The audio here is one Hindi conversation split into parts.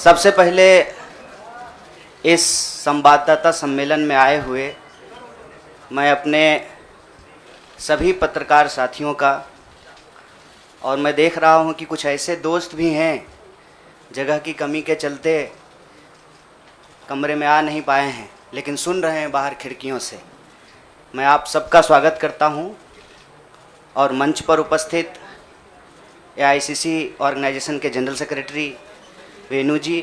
सबसे पहले इस संवाददाता सम्मेलन में आए हुए मैं अपने सभी पत्रकार साथियों का, और मैं देख रहा हूं कि कुछ ऐसे दोस्त भी हैं जगह की कमी के चलते कमरे में आ नहीं पाए हैं लेकिन सुन रहे हैं बाहर खिड़कियों से। मैं आप सबका स्वागत करता हूं और मंच पर उपस्थित AICC ऑर्गेनाइजेशन के जनरल सेक्रेटरी वेणु जी,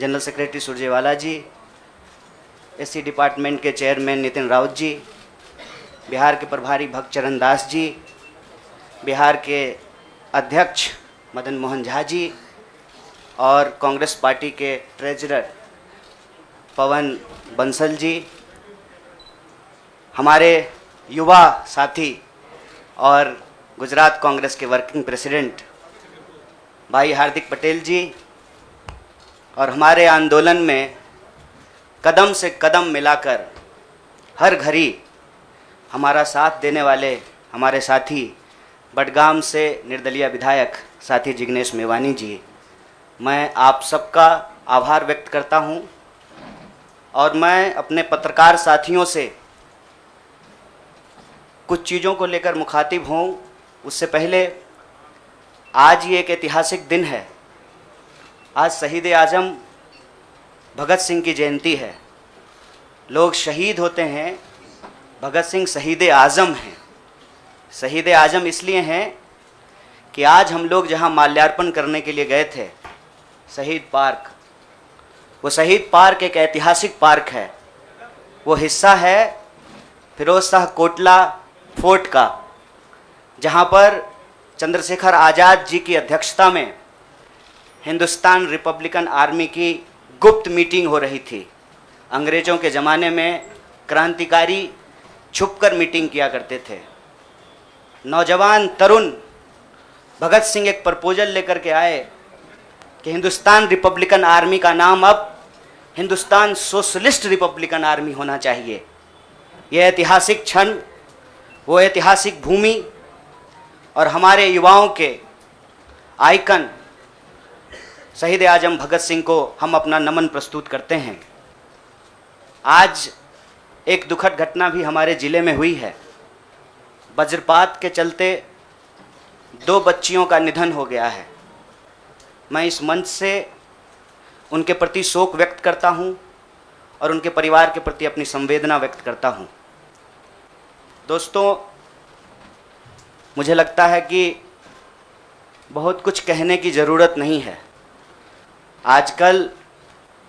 जनरल सेक्रेटरी सुरजेवाला जी, SC डिपार्टमेंट के चेयरमैन नितिन राउत जी, बिहार के प्रभारी भक्त चरण दास जी, बिहार के अध्यक्ष मदन मोहन झा जी और कांग्रेस पार्टी के ट्रेजरर पवन बंसल जी, हमारे युवा साथी और गुजरात कांग्रेस के वर्किंग प्रेसिडेंट भाई हार्दिक पटेल जी, और हमारे आंदोलन में कदम से कदम मिलाकर हर घड़ी हमारा साथ देने वाले हमारे साथी बडगाम से निर्दलीय विधायक साथी जिग्नेश मेवानी जी, मैं आप सबका आभार व्यक्त करता हूं। और मैं अपने पत्रकार साथियों से कुछ चीज़ों को लेकर मुखातिब हूं। उससे पहले आज ये एक ऐतिहासिक दिन है। आज शहीद आज़म भगत सिंह की जयंती है। लोग शहीद होते हैं, भगत सिंह शहीद आज़म हैं। शहीद आज़म इसलिए हैं कि आज हम लोग जहां माल्यार्पण करने के लिए गए थे, शहीद पार्क, वो शहीद पार्क एक ऐतिहासिक पार्क है। वो हिस्सा है फिरोज शाह कोटला फोर्ट का, जहां पर चंद्रशेखर आज़ाद जी की अध्यक्षता में हिंदुस्तान रिपब्लिकन आर्मी की गुप्त मीटिंग हो रही थी। अंग्रेज़ों के ज़माने में क्रांतिकारी छुपकर मीटिंग किया करते थे। नौजवान तरुण भगत सिंह एक प्रपोजल लेकर के आए कि हिंदुस्तान रिपब्लिकन आर्मी का नाम अब हिंदुस्तान सोशलिस्ट रिपब्लिकन आर्मी होना चाहिए। यह ऐतिहासिक क्षण, वो ऐतिहासिक भूमि और हमारे युवाओं के आइकन शहीद आज़म भगत सिंह को हम अपना नमन प्रस्तुत करते हैं। आज एक दुखद घटना भी हमारे ज़िले में हुई है। वज्रपात के चलते 2 बच्चियों का निधन हो गया है। मैं इस मंच से उनके प्रति शोक व्यक्त करता हूं और उनके परिवार के प्रति अपनी संवेदना व्यक्त करता हूं। दोस्तों, मुझे लगता है कि बहुत कुछ कहने की ज़रूरत नहीं है। आजकल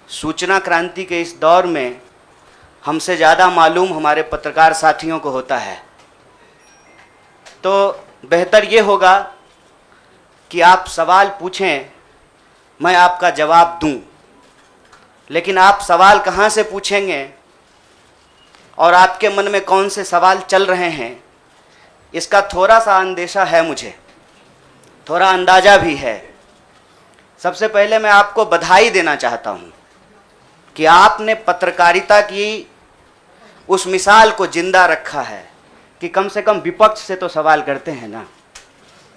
सूचना क्रांति के इस दौर में हमसे ज़्यादा मालूम हमारे पत्रकार साथियों को होता है। तो बेहतर ये होगा कि आप सवाल पूछें, मैं आपका जवाब दूं। लेकिन आप सवाल कहाँ से पूछेंगे और आपके मन में कौन से सवाल चल रहे हैं, इसका थोड़ा सा अंदेशा है, मुझे थोड़ा अंदाज़ा भी है। सबसे पहले मैं आपको बधाई देना चाहता हूं कि आपने पत्रकारिता की उस मिसाल को जिंदा रखा है कि कम से कम विपक्ष से तो सवाल करते हैं ना,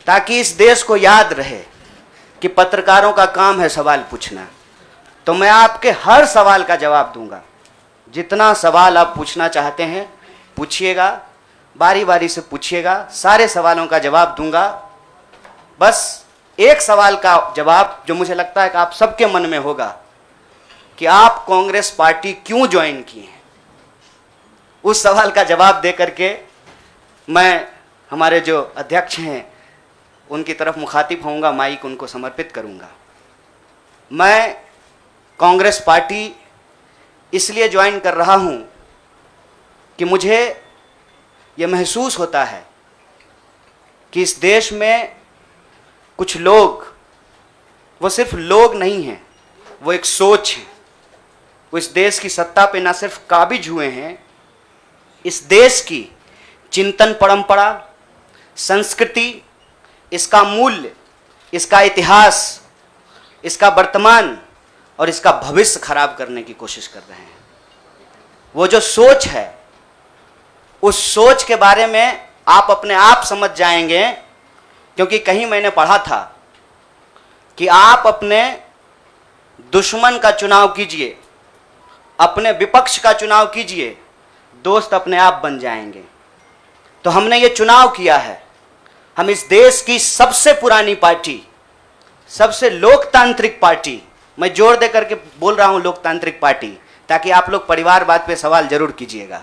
ताकि इस देश को याद रहे कि पत्रकारों का काम है सवाल पूछना। तो मैं आपके हर सवाल का जवाब दूंगा। जितना सवाल आप पूछना चाहते हैं पूछिएगा, बारी बारी से पूछिएगा, सारे सवालों का जवाब दूंगा। बस एक सवाल का जवाब जो मुझे लगता है कि आप सबके मन में होगा कि आप कांग्रेस पार्टी क्यों ज्वाइन किए हैं, उस सवाल का जवाब दे करके मैं हमारे जो अध्यक्ष हैं उनकी तरफ मुखातिब होऊंगा, माइक उनको समर्पित करूंगा। मैं कांग्रेस पार्टी इसलिए ज्वाइन कर रहा हूं कि मुझे ये महसूस होता है कि इस देश में कुछ लोग, वो सिर्फ लोग नहीं हैं, वो एक सोच है। वो इस देश की सत्ता पे ना सिर्फ काबिज हुए हैं, इस देश की चिंतन परंपरा, संस्कृति, इसका मूल्य, इसका इतिहास, इसका वर्तमान और इसका भविष्य खराब करने की कोशिश कर रहे हैं। वो जो सोच है, उस सोच के बारे में आप अपने आप समझ जाएंगे, क्योंकि कहीं मैंने पढ़ा था कि आप अपने दुश्मन का चुनाव कीजिए, अपने विपक्ष का चुनाव कीजिए, दोस्त अपने आप बन जाएंगे। तो हमने ये चुनाव किया है। हम इस देश की सबसे पुरानी पार्टी, सबसे लोकतांत्रिक पार्टी, मैं जोर दे करके बोल रहा हूं लोकतांत्रिक पार्टी, ताकि आप लोग परिवारवाद पे सवाल जरूर कीजिएगा।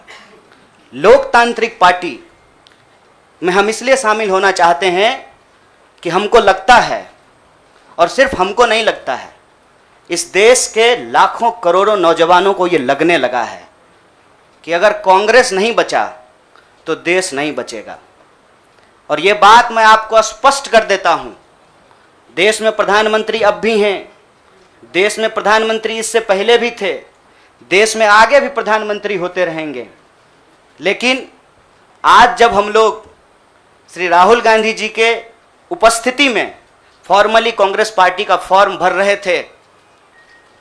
लोकतांत्रिक पार्टी में हम इसलिए शामिल होना चाहते हैं कि हमको लगता है, और सिर्फ हमको नहीं लगता है, इस देश के लाखों करोड़ों नौजवानों को ये लगने लगा है कि अगर कांग्रेस नहीं बचा तो देश नहीं बचेगा। और ये बात मैं आपको स्पष्ट कर देता हूं, देश में प्रधानमंत्री अब भी हैं, देश में प्रधानमंत्री इससे पहले भी थे, देश में आगे भी प्रधानमंत्री होते रहेंगे। लेकिन आज जब हम लोग श्री राहुल गांधी जी के उपस्थिति में फॉर्मली कांग्रेस पार्टी का फॉर्म भर रहे थे,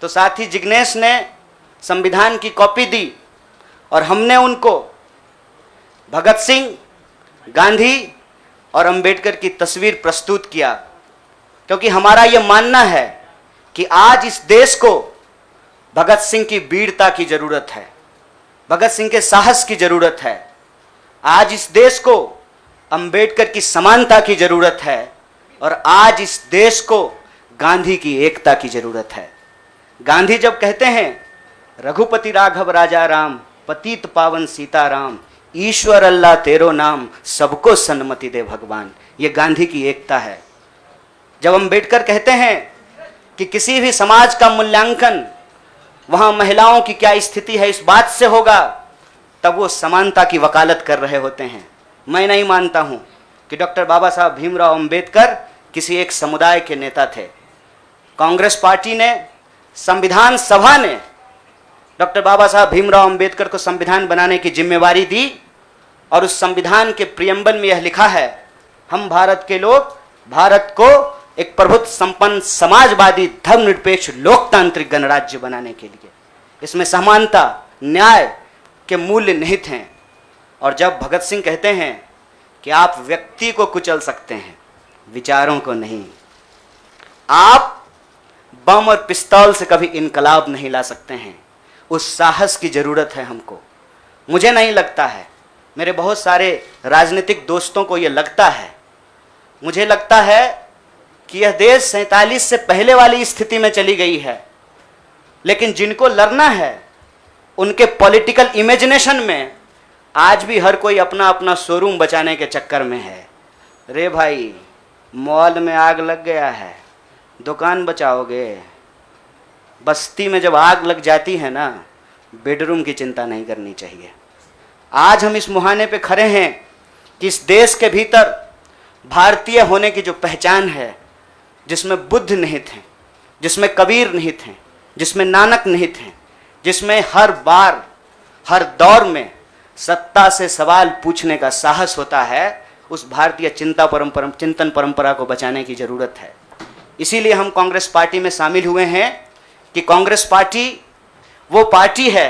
तो साथी जिग्नेश ने संविधान की कॉपी दी और हमने उनको भगत सिंह, गांधी और अंबेडकर की तस्वीर प्रस्तुत किया, क्योंकि हमारा यह मानना है कि आज इस देश को भगत सिंह की वीरता की जरूरत है, भगत सिंह के साहस की जरूरत है। आज इस देश को अंबेडकर की समानता की जरूरत है, और आज इस देश को गांधी की एकता की जरूरत है। गांधी जब कहते हैं रघुपति राघव राजा राम, पतित पावन सीताराम, ईश्वर अल्लाह तेरो नाम, सबको सन्मति दे भगवान, ये गांधी की एकता है। जब अंबेडकर कहते हैं कि किसी भी समाज का मूल्यांकन वहां महिलाओं की क्या स्थिति है इस बात से होगा, तब वो समानता की वकालत कर रहे होते हैं। मैं नहीं मानता हूं कि डॉक्टर बाबा साहब भीमराव अंबेडकर किसी एक समुदाय के नेता थे। कांग्रेस पार्टी ने, संविधान सभा ने डॉक्टर बाबा साहब भीमराव अंबेडकर को संविधान बनाने की जिम्मेवारी दी, और उस संविधान के प्रियम्बल में यह लिखा है, हम भारत के लोग भारत को एक प्रभुत्व संपन्न समाजवादी धर्मनिरपेक्ष लोकतांत्रिक गणराज्य बनाने के लिए, इसमें समानता न्याय के मूल्य निहित हैं। और जब भगत सिंह कहते हैं कि आप व्यक्ति को कुचल सकते हैं, विचारों को नहीं, आप बम और पिस्तौल से कभी इनकलाब नहीं ला सकते हैं, उस साहस की जरूरत है हमको। मुझे नहीं लगता है, मेरे बहुत सारे राजनीतिक दोस्तों को यह लगता है। मुझे लगता है कि यह देश 47 से पहले वाली स्थिति में चली गई है, लेकिन जिनको लड़ना है उनके पॉलिटिकल इमेजिनेशन में आज भी हर कोई अपना अपना शोरूम बचाने के चक्कर में है। रे भाई, मॉल में आग लग गया है, दुकान बचाओगे? बस्ती में जब आग लग जाती है ना, बेडरूम की चिंता नहीं करनी चाहिए। आज हम इस मुहाने पे खड़े हैं कि इस देश के भीतर भारतीय होने की जो पहचान है, जिसमें बुद्ध निहित हैं, जिसमें कबीर निहित हैं, जिसमें नानक निहित हैं, जिसमें हर बार हर दौर में सत्ता से सवाल पूछने का साहस होता है, उस भारतीय चिंतन परंपरा को बचाने की जरूरत है। इसीलिए हम कांग्रेस पार्टी में शामिल हुए हैं कि कांग्रेस पार्टी वो पार्टी है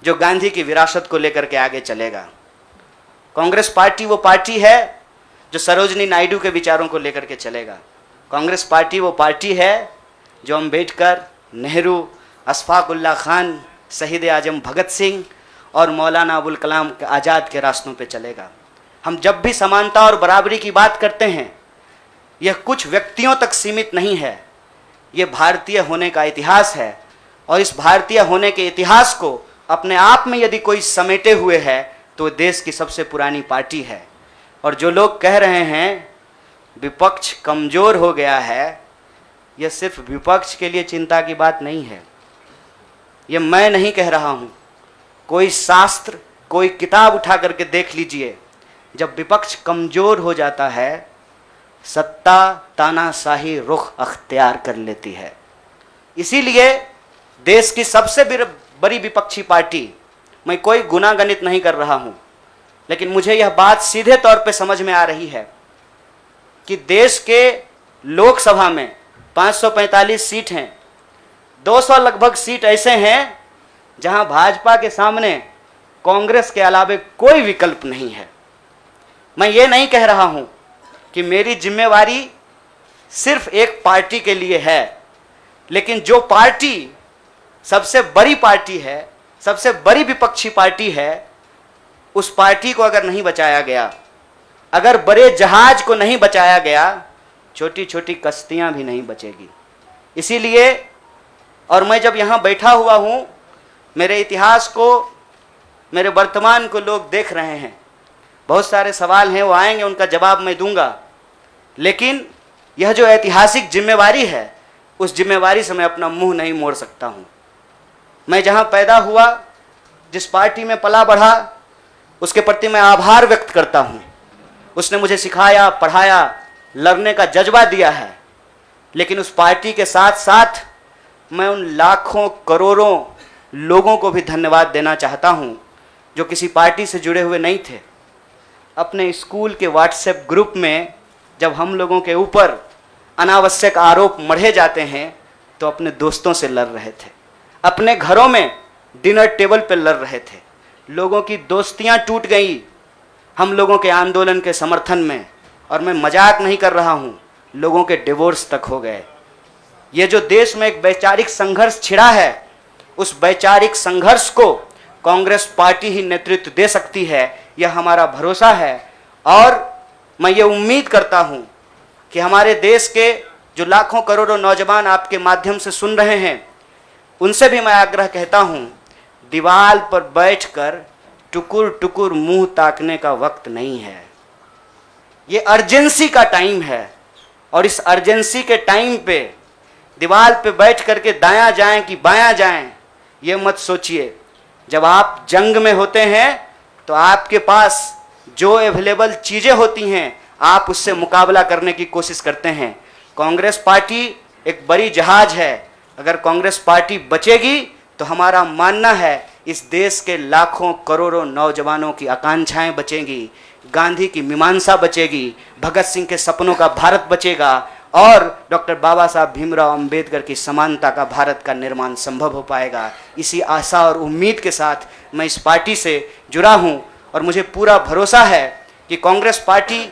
जो गांधी की विरासत को लेकर के आगे चलेगा। कांग्रेस पार्टी वो पार्टी है जो सरोजनी नायडू के विचारों को लेकर के चलेगा। कांग्रेस पार्टी वो पार्टी है जो अंबेडकर, नेहरू, अशफाक उल्लाह खान, शहीद आजम भगत सिंह और मौलाना अबुल कलाम आज़ाद के रास्तों पे चलेगा। हम जब भी समानता और बराबरी की बात करते हैं, यह कुछ व्यक्तियों तक सीमित नहीं है, यह भारतीय होने का इतिहास है। और इस भारतीय होने के इतिहास को अपने आप में यदि कोई समेटे हुए है तो देश की सबसे पुरानी पार्टी है। और जो लोग कह रहे हैं विपक्ष कमज़ोर हो गया है, यह सिर्फ विपक्ष के लिए चिंता की बात नहीं है। यह मैं नहीं कह रहा हूँ, कोई शास्त्र, कोई किताब उठा करके देख लीजिए। जब विपक्ष कमज़ोर हो जाता है, सत्ता तानाशाही रुख अख्तियार कर लेती है। इसीलिए देश की सबसे बड़ी विपक्षी पार्टी, मैं कोई गुनागणित नहीं कर रहा हूँ, लेकिन मुझे यह बात सीधे तौर पे समझ में आ रही है कि देश के लोकसभा में 545 सीट हैं, 200 लगभग सीट ऐसे हैं जहां भाजपा के सामने कांग्रेस के अलावे कोई विकल्प नहीं है। मैं ये नहीं कह रहा हूं कि मेरी जिम्मेवारी सिर्फ एक पार्टी के लिए है, लेकिन जो पार्टी सबसे बड़ी पार्टी है, सबसे बड़ी विपक्षी पार्टी है, उस पार्टी को अगर नहीं बचाया गया, अगर बड़े जहाज को नहीं बचाया गया, छोटी छोटी कश्तियां भी नहीं बचेगी। इसीलिए, और मैं जब यहाँ बैठा हुआ हूँ, मेरे इतिहास को, मेरे वर्तमान को लोग देख रहे हैं। बहुत सारे सवाल हैं, वो आएंगे, उनका जवाब मैं दूंगा। लेकिन यह जो ऐतिहासिक जिम्मेवारी है, उस जिम्मेवारी से मैं अपना मुंह नहीं मोड़ सकता हूँ। मैं जहाँ पैदा हुआ, जिस पार्टी में पला बढ़ा, उसके प्रति मैं आभार व्यक्त करता हूँ। उसने मुझे सिखाया, पढ़ाया, लड़ने का जज्बा दिया है। लेकिन उस पार्टी के साथ साथ मैं उन लाखों करोड़ों लोगों को भी धन्यवाद देना चाहता हूँ जो किसी पार्टी से जुड़े हुए नहीं थे। अपने स्कूल के व्हाट्सएप ग्रुप में जब हम लोगों के ऊपर अनावश्यक आरोप मढ़े जाते हैं तो अपने दोस्तों से लड़ रहे थे, अपने घरों में डिनर टेबल पर लड़ रहे थे। लोगों की दोस्तियां टूट गई हम लोगों के आंदोलन के समर्थन में, और मैं मजाक नहीं कर रहा हूं, लोगों के डिवोर्स तक हो गए। ये जो देश में एक वैचारिक संघर्ष छिड़ा है, उस वैचारिक संघर्ष को कांग्रेस पार्टी ही नेतृत्व दे सकती है, यह हमारा भरोसा है। और मैं ये उम्मीद करता हूं कि हमारे देश के जो लाखों करोड़ों नौजवान आपके माध्यम से सुन रहे हैं, उनसे भी मैं आग्रह कहता हूं, दीवार पर बैठकर टुकुर टुकुर मुंह ताकने का वक्त नहीं है। ये अर्जेंसी का टाइम है, और इस अर्जेंसी के टाइम पे दीवार पे बैठ करके दायां जाएं कि बायां जाएं, ये मत सोचिए। जब आप जंग में होते हैं तो आपके पास जो अवेलेबल चीज़ें होती हैं, आप उससे मुकाबला करने की कोशिश करते हैं। कांग्रेस पार्टी एक बड़ी जहाज है। अगर कांग्रेस पार्टी बचेगी तो हमारा मानना है इस देश के लाखों करोड़ों नौजवानों की आकांक्षाएं बचेंगी, गांधी की मीमांसा बचेगी, भगत सिंह के सपनों का भारत बचेगा, और डॉक्टर बाबा साहब भीमराव अंबेडकर की समानता का भारत का निर्माण संभव हो पाएगा। इसी आशा और उम्मीद के साथ मैं इस पार्टी से जुड़ा हूं, और मुझे पूरा भरोसा है कि कांग्रेस पार्टी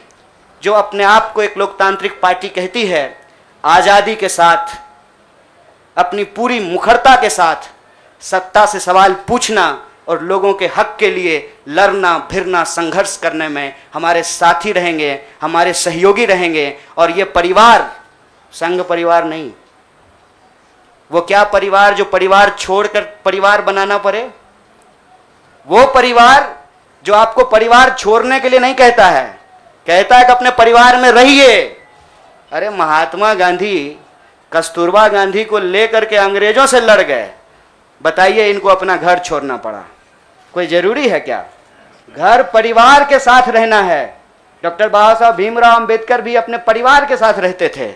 जो अपने आप को एक लोकतांत्रिक पार्टी कहती है, आज़ादी के साथ, अपनी पूरी मुखरता के साथ सत्ता से सवाल पूछना और लोगों के हक के लिए लड़ना भिड़ना संघर्ष करने में हमारे साथी रहेंगे, हमारे सहयोगी रहेंगे। और ये परिवार संघ परिवार नहीं, वो क्या परिवार जो परिवार छोड़कर परिवार बनाना पड़े, वो परिवार जो आपको परिवार छोड़ने के लिए नहीं कहता है, कहता है कि अपने परिवार में रहिए। अरे महात्मा गांधी कस्तूरबा गांधी को लेकर के अंग्रेजों से लड़ गए, बताइए इनको अपना घर छोड़ना पड़ा। कोई जरूरी है क्या? घर परिवार के साथ रहना है। डॉक्टर बाबा साहब भीमराव अंबेडकर भी अपने परिवार के साथ रहते थे।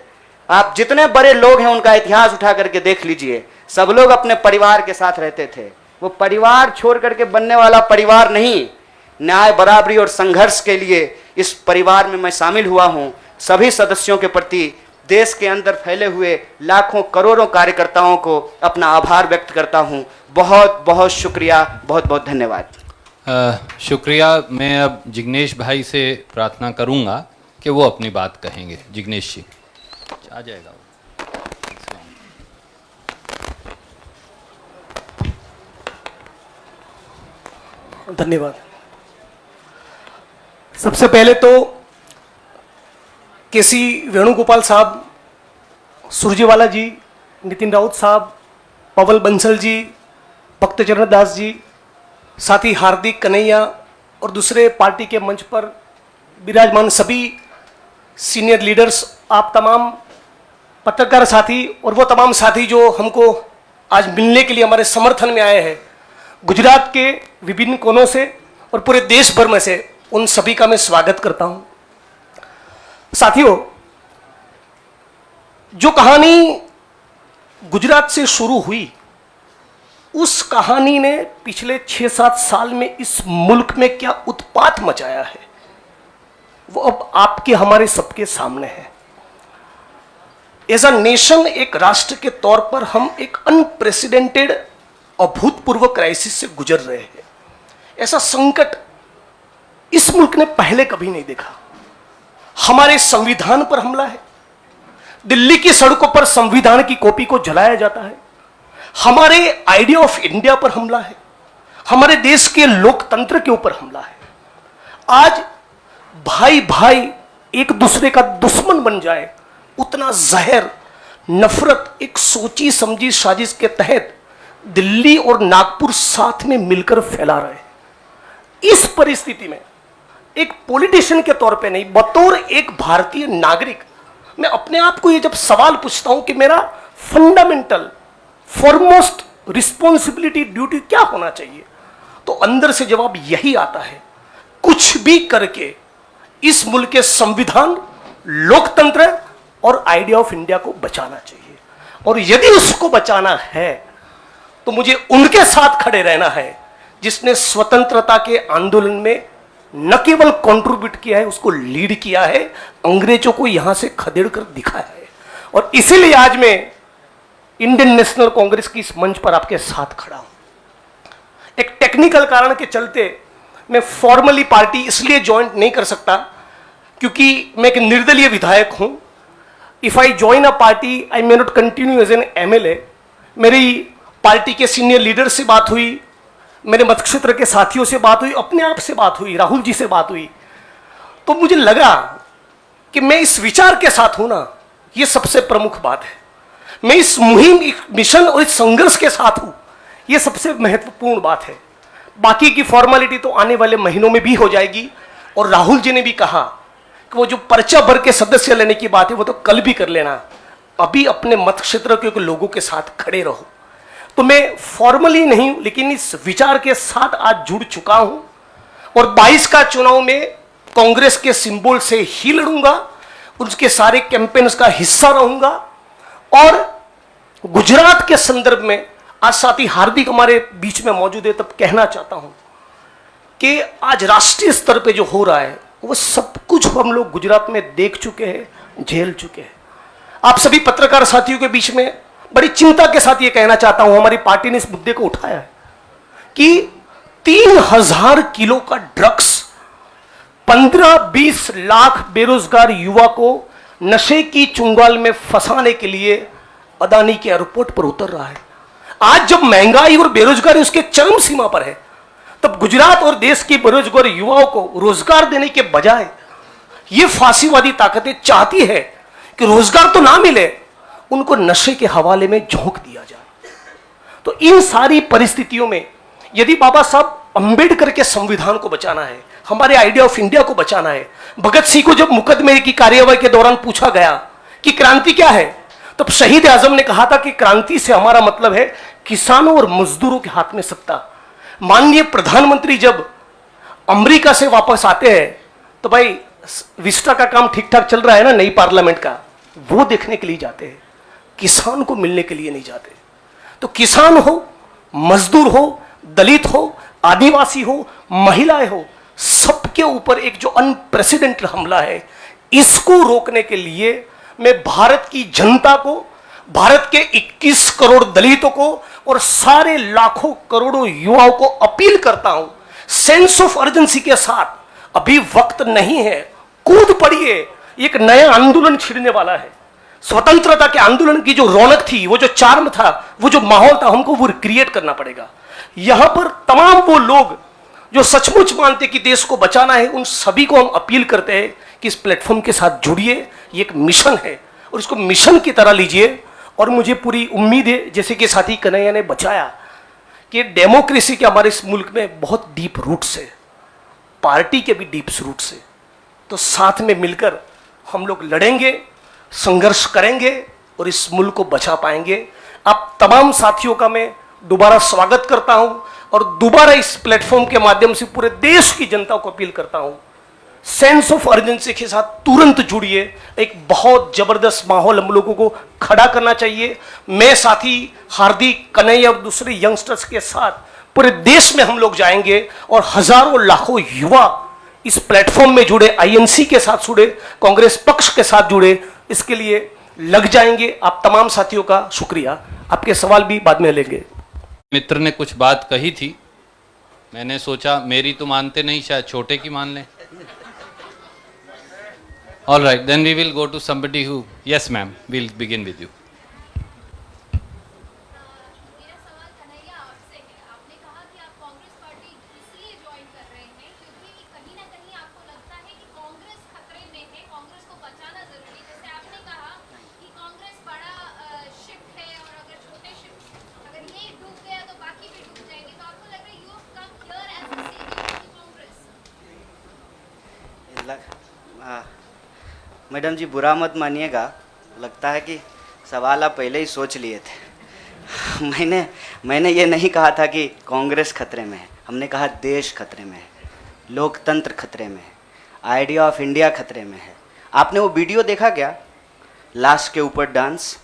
आप जितने बड़े लोग हैं उनका इतिहास उठा करके देख लीजिए, सब लोग अपने परिवार के साथ रहते थे। वो परिवार छोड़ करके बनने वाला परिवार नहीं। न्याय, बराबरी और संघर्ष के लिए इस परिवार में मैं शामिल हुआ हूं। सभी सदस्यों के प्रति, देश के अंदर फैले हुए लाखों करोड़ों कार्यकर्ताओं को अपना आभार व्यक्त करता हूं। बहुत बहुत शुक्रिया, बहुत बहुत धन्यवाद। शुक्रिया। मैं अब जिग्नेश भाई से प्रार्थना करूंगा कि वो अपनी बात कहेंगे। जिग्नेश जी आ जाएगा। धन्यवाद। सबसे पहले तो केसी वेणुगोपाल साहब, सुरजेवाला जी, नितिन राउत साहब, पवल बंसल जी, भक्तचरण दास जी, साथ ही हार्दिक कन्हैया और दूसरे पार्टी के मंच पर विराजमान सभी सीनियर लीडर्स, आप तमाम पत्रकार साथी और वो तमाम साथी जो हमको आज मिलने के लिए हमारे समर्थन में आए हैं, गुजरात के विभिन्न कोनों से और पूरे देश भर में से, उन सभी का मैं स्वागत करता हूं। साथियों, जो कहानी गुजरात से शुरू हुई, उस कहानी ने पिछले 6-7 साल में इस मुल्क में क्या उत्पात मचाया है, वो अब आपके हमारे सबके सामने है। एज अ नेशन, एक राष्ट्र के तौर पर हम एक अनप्रेसिडेंटेड, अभूतपूर्व क्राइसिस से गुजर रहे हैं। ऐसा संकट इस मुल्क ने पहले कभी नहीं देखा। हमारे संविधान पर हमला है, दिल्ली की सड़कों पर संविधान की कॉपी को जलाया जाता है, हमारे आइडिया ऑफ इंडिया पर हमला है, हमारे देश के लोकतंत्र के ऊपर हमला है। आज भाई भाई एक दूसरे का दुश्मन बन जाए, उतना जहर, नफरत एक सोची समझी साजिश के तहत दिल्ली और नागपुर साथ में मिलकर फैला रहे हैं। इस परिस्थिति में एक पॉलिटिशियन के तौर पे नहीं, बतौर एक भारतीय नागरिक मैं अपने आप को ये जब सवाल पूछता हूं कि मेरा फंडामेंटल फॉरमोस्ट रिस्पॉन्सिबिलिटी ड्यूटी क्या होना चाहिए, तो अंदर से जवाब यही आता है, कुछ भी करके इस मुल्क के संविधान, लोकतंत्र और आइडिया ऑफ इंडिया को बचाना चाहिए। और यदि उसको बचाना है तो मुझे उनके साथ खड़े रहना है जिसने स्वतंत्रता के आंदोलन में न केवल कंट्रीब्यूट किया है, उसको लीड किया है, अंग्रेजों को यहां से खदेड़ कर दिखाया है। और इसीलिए आज मैं इंडियन नेशनल कांग्रेस की इस मंच पर आपके साथ खड़ा हूं। एक टेक्निकल कारण के चलते मैं फॉर्मली पार्टी इसलिए ज्वाइन नहीं कर सकता क्योंकि मैं एक निर्दलीय विधायक हूं। If I join a party I may not continue as an MLA. मेरी पार्टी के सीनियर लीडर से बात हुई, मेरे मतक्षेत्र के साथियों से बात हुई, अपने आप से बात हुई, राहुल जी से बात हुई, तो मुझे लगा कि मैं इस विचार के साथ हूं ना, यह सबसे प्रमुख बात है। मैं इस मुहिम, मिशन और इस संघर्ष के साथ हूं, यह सबसे महत्वपूर्ण बात है। बाकी की फॉर्मेलिटी तो आने वाले महीनों में भी हो जाएगी। और राहुल जी ने भी कहा कि वो जो पर्चा भर के सदस्य लेने की बात है वो तो कल भी कर लेना, अभी अपने मत क्षेत्र के लोगों के साथ खड़े रहो। तो मैं फॉर्मली नहीं लेकिन इस विचार के साथ आज जुड़ चुका हूं और 22 का चुनाव में कांग्रेस के सिंबल से ही लड़ूंगा, उसके सारे कैंपेन्स का हिस्सा रहूंगा। और गुजरात के संदर्भ में आज साथी हार्दिक हमारे बीच में मौजूद है, तब कहना चाहता हूं कि आज राष्ट्रीय स्तर पे जो हो रहा है वो सब कुछ हम लोग गुजरात में देख चुके हैं, झेल चुके हैं। आप सभी पत्रकार साथियों के बीच में बड़ी चिंता के साथ ये कहना चाहता हूं, हमारी पार्टी ने इस मुद्दे को उठाया है कि 3000 किलो का ड्रग्स 15-20 लाख बेरोजगार युवा को नशे की चुंगाल में फंसाने के लिए अदानी के एयरपोर्ट पर उतर रहा है। आज जब महंगाई और बेरोजगारी उसके चरम सीमा पर है, तब गुजरात और देश के बेरोजगार युवाओं को रोजगार देने के बजाय ये फांसीवादी ताकतें चाहती है कि रोजगार तो ना मिले, उनको नशे के हवाले में झोंक दिया जाए। तो इन सारी परिस्थितियों में यदि बाबा साहब अंबेडकर के संविधान को बचाना है, हमारे आइडिया ऑफ इंडिया को बचाना है, भगत सिंह को जब मुकदमे की कार्यवाही के दौरान पूछा गया कि क्रांति क्या है, तब शहीद आजम ने कहा था कि क्रांति से हमारा मतलब है किसानों और मजदूरों के हाथ में सत्ता। माननीय प्रधानमंत्री जब अमेरिका से वापस आते हैं तो भाई विस्टा का काम ठीक ठाक चल रहा है ना, नई पार्लियामेंट का, वो देखने के लिए जाते हैं, किसान को मिलने के लिए नहीं जाते। तो किसान हो, मजदूर हो, दलित हो, आदिवासी हो, महिलाएं हो, सबके ऊपर एक जो अनप्रेसिडेंटेड हमला है, इसको रोकने के लिए मैं भारत की जनता को, भारत के 21 करोड़ दलितों को और सारे लाखों करोड़ों युवाओं को अपील करता हूं, सेंस ऑफ अर्जेंसी के साथ अभी वक्त नहीं है, कूद पड़िए, एक नया आंदोलन छिड़ने वाला है। स्वतंत्रता के आंदोलन की जो रौनक थी, वो जो चार्म था, वो जो माहौल था, हमको वो क्रिएट करना पड़ेगा। यहां पर तमाम वो लोग जो सचमुच मानते कि देश को बचाना है, उन सभी को हम अपील करते हैं कि इस प्लेटफॉर्म के साथ जुड़िए। ये एक मिशन है और इसको मिशन की तरह लीजिए। और मुझे पूरी उम्मीद है, जैसे कि साथी कन्हैया ने बचाया, कि डेमोक्रेसी के हमारे इस मुल्क में बहुत डीप रूट्स है, पार्टी के भी डीप रूट्स है। तो साथ में मिलकर हम लोग लड़ेंगे, संघर्ष करेंगे और इस मुल्क को बचा पाएंगे। आप तमाम साथियों का मैं दोबारा स्वागत करता हूं और दोबारा इस प्लेटफॉर्म के माध्यम से पूरे देश की जनता को अपील करता हूं, सेंस ऑफ अर्जेंसी के साथ तुरंत जुड़िए। एक बहुत जबरदस्त माहौल हम लोगों को खड़ा करना चाहिए। मैं साथी हार्दिक, कन्हैया और दूसरे यंगस्टर्स के साथ पूरे देश में हम लोग जाएंगे और हजारों लाखों युवा इस प्लेटफॉर्म में जुड़े, आईएनसी के साथ जुड़े, कांग्रेस पक्ष के साथ जुड़े, इसके लिए लग जाएंगे। आप तमाम साथियों का शुक्रिया। आपके सवाल भी बाद में लेंगे। मित्र ने कुछ बात कही थी, मैंने सोचा मेरी तो मानते नहीं, शायद छोटे की मान लें। All right, then we will go to somebody who, yes ma'am, we'll begin with you. मेरा सवाल कन्हैया आपसे है। आपने कहा कि आप कांग्रेस पार्टी इसलिए ज्वाइन कर रहे हैं क्योंकि कहीं ना कहीं आपको लगता है कि कांग्रेस खतरे में है, कांग्रेस को बचाना जरूरी है। जैसे आपने कहा कि कांग्रेस बड़ा शिप है और अगर छोटे शिप अगर ये डूब गया तो बाकी भी डूब जाएंगे, तो आपको लग रहा है you have come here as a saviour to Congress. Madam ji बुरा मत मानिएगा, लगता है कि सवाल आप पहले ही सोच लिए थे। मैंने ये नहीं कहा था कि कांग्रेस खतरे में है, हमने कहा देश खतरे में है, लोकतंत्र खतरे में है, आइडिया ऑफ इंडिया खतरे में है। आपने वो वीडियो देखा क्या, लाश के ऊपर डांस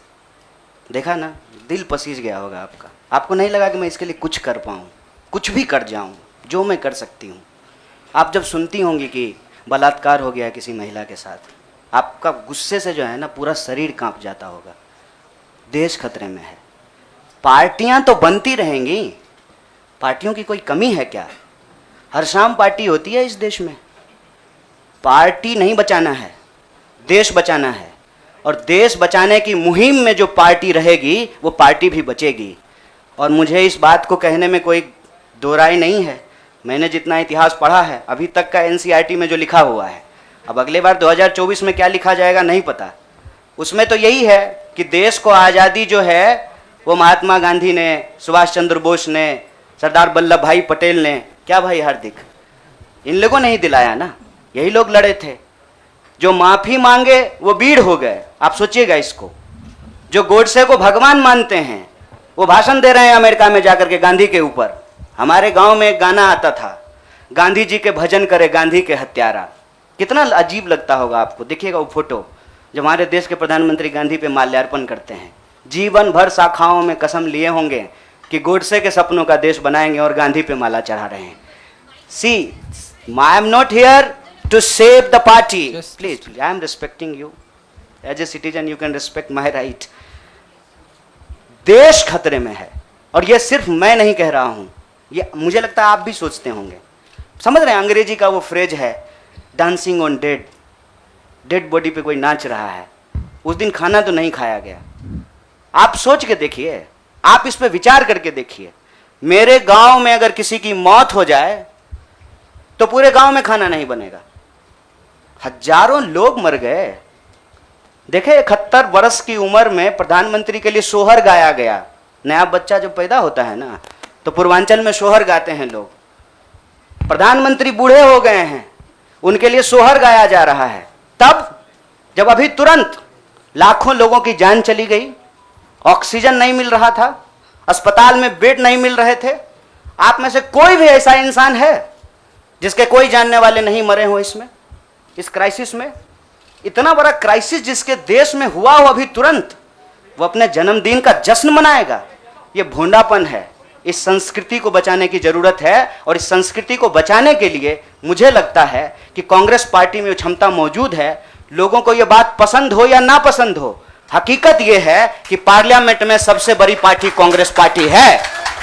देखा ना, दिल पसीज गया होगा आपका। आपको नहीं लगा कि मैं इसके लिए कुछ कर पाऊँ, कुछ भी कर जाऊँ जो मैं कर सकती हूँ। आप जब सुनती होंगी कि बलात्कार हो गया है किसी महिला के साथ, आपका गुस्से से जो है ना पूरा शरीर कांप जाता होगा। देश खतरे में है। पार्टियां तो बनती रहेंगी, पार्टियों की कोई कमी है क्या? हर शाम पार्टी होती है इस देश में। पार्टी नहीं बचाना है, देश बचाना है, और देश बचाने की मुहिम में जो पार्टी रहेगी वो पार्टी भी बचेगी। और मुझे इस बात को कहने में कोई दो राय नहीं है। मैंने जितना इतिहास पढ़ा है अभी तक का एनसीईआरटी में जो लिखा हुआ है, अब अगले बार 2024 में क्या लिखा जाएगा नहीं पता, उसमें तो यही है कि देश को आज़ादी जो है वो महात्मा गांधी ने, सुभाष चंद्र बोस ने, सरदार वल्लभ भाई पटेल ने, क्या भाई हार्दिक, इन लोगों ने ही दिलाया ना, यही लोग लड़े थे। जो माफ़ी मांगे वो वीर हो गए। आप सोचिएगा इसको। जो गोडसे को भगवान मानते हैं वो भाषण दे रहे हैं अमेरिका में जाकर के गांधी के ऊपर। हमारे गांव में एक गाना आता था, गांधी जी के भजन करे गांधी के हत्यारा। कितना अजीब लगता होगा आपको। देखिएगा वो फोटो जब हमारे देश के प्रधानमंत्री गांधी पे माल्यार्पण करते हैं। जीवन भर शाखाओं में कसम लिए होंगे कि गोडसे के सपनों का देश बनाएंगे और गांधी पे माला चढ़ा रहे हैं। See, I am not here to save the party, please, I am respecting you as a citizen, you can respect my right. देश खतरे में है, और ये सिर्फ मैं नहीं कह रहा हूं, ये मुझे लगता है आप भी सोचते होंगे। समझ रहे हैं, अंग्रेजी का वो फ्रेज है dancing on dead, dead body पे कोई नाच रहा है। उस दिन खाना तो नहीं खाया गया। आप सोच के देखिए, आप इस पे विचार करके देखिए। मेरे गांव में अगर किसी की मौत हो जाए तो पूरे गांव में खाना नहीं बनेगा। हजारों लोग मर गए। देखे 71 वर्ष की उम्र में प्रधानमंत्री के लिए सोहर गाया गया। नया बच्चा जब पैदा होता है ना तो पूर्वांचल में सोहर गाते हैं लोग। प्रधानमंत्री बूढ़े हो गए हैं, उनके लिए सोहर गाया जा रहा है। तब जब अभी तुरंत लाखों लोगों की जान चली गई, ऑक्सीजन नहीं मिल रहा था, अस्पताल में बेड नहीं मिल रहे थे। आप में से कोई भी ऐसा इंसान है जिसके कोई जानने वाले नहीं मरे हो इसमें, इस क्राइसिस में? इतना बड़ा क्राइसिस जिसके देश में हुआ हो अभी तुरंत, वो अपने जन्मदिन का जश्न मनाएगा? ये भोंडापन है। इस संस्कृति को बचाने की जरूरत है, और इस संस्कृति को बचाने के लिए मुझे लगता है कि कांग्रेस पार्टी में क्षमता मौजूद है। लोगों को यह बात पसंद हो या ना पसंद हो, हकीकत यह है कि पार्लियामेंट में सबसे बड़ी पार्टी कांग्रेस पार्टी है।